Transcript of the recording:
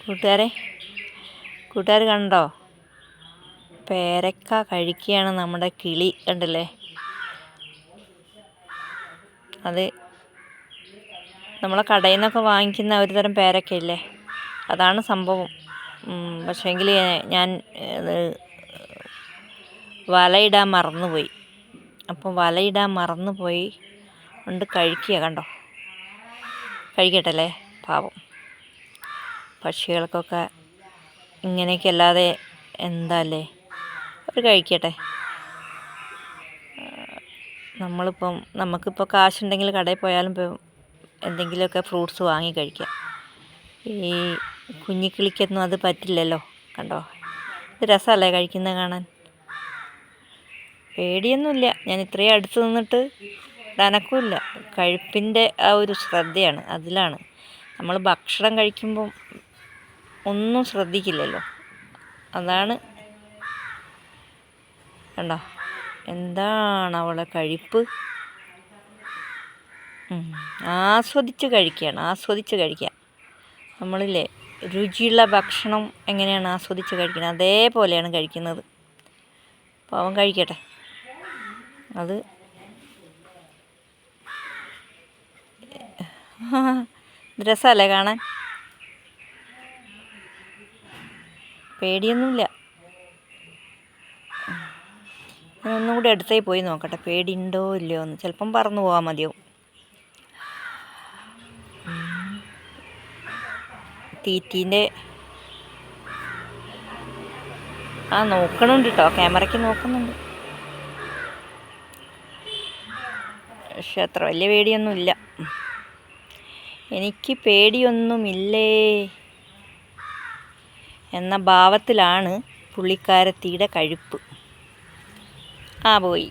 കൂട്ടുകാർ കണ്ടോ? പേരക്ക കഴിക്കുകയാണ് നമ്മുടെ കിളി, കണ്ടില്ലേ? അത് നമ്മളെ കടയിൽ നിന്നൊക്കെ വാങ്ങിക്കുന്ന ഒരു തരം പേരക്കയില്ലേ, അതാണ് സംഭവം. പക്ഷേങ്കിൽ ഞാൻ വലയിടാൻ മറന്നുപോയി. അപ്പം വലയിടാൻ മറന്നുപോയി കൊണ്ട് കഴിക്കുക. കണ്ടോ? കഴിക്കട്ടെ അല്ലേ, പാവം. പക്ഷികൾക്കൊക്കെ ഇങ്ങനെയൊക്കെ അല്ലാതെ എന്താല്ലേ, അവർ കഴിക്കട്ടെ. നമുക്കിപ്പോൾ കാശുണ്ടെങ്കിൽ കടയിൽ പോയാലും എന്തെങ്കിലുമൊക്കെ ഫ്രൂട്ട്സ് വാങ്ങി കഴിക്കാം. ഈ കുഞ്ഞിക്കിളിക്കൊന്നും അത് പറ്റില്ലല്ലോ. കണ്ടോ? ഇത് രസമല്ലേ കഴിക്കുന്നത് കാണാൻ? പേടിയൊന്നുമില്ല. ഞാൻ ഇത്രയും അടുത്ത് നിന്നിട്ട് അനക്കമില്ല. കഴിപ്പിൻ്റെ ആ ഒരു ശ്രദ്ധയാണ്, അതിലാണ്. നമ്മൾ ഭക്ഷണം കഴിക്കുമ്പം ഒന്നും ശ്രദ്ധിക്കില്ലല്ലോ, അതാണ്. കണ്ടോ എന്താണ് അവളെ കഴിപ്പ്? ആസ്വദിച്ച് കഴിക്കുക. നമ്മളില്ലേ രുചിയുള്ള ഭക്ഷണം എങ്ങനെയാണ് ആസ്വദിച്ച് കഴിക്കുന്നത്, അതേപോലെയാണ് കഴിക്കുന്നത്. അപ്പോൾ അവൻ കഴിക്കട്ടെ. അത് രസമല്ലേ കാണാൻ? പേടിയൊന്നുമില്ല. ഞാൻ ഒന്നും കൂടി അടുത്തേക്ക് പോയി നോക്കട്ടെ, പേടിയുണ്ടോ ഇല്ലയോ എന്ന്. ചിലപ്പം പറന്നു പോകാൻ മതിയാവും. തീറ്റീൻ്റെ നോക്കണുണ്ട് കേട്ടോ, ക്യാമറയ്ക്ക് നോക്കുന്നുണ്ട്. പക്ഷെ അത്ര വലിയ പേടിയൊന്നുമില്ല. എനിക്ക് പേടിയൊന്നുമില്ലേ എന്ന ഭാവത്തിലാണ് പുള്ളിക്കാരത്തിയുടെ കഴിപ്പ്. പോയി.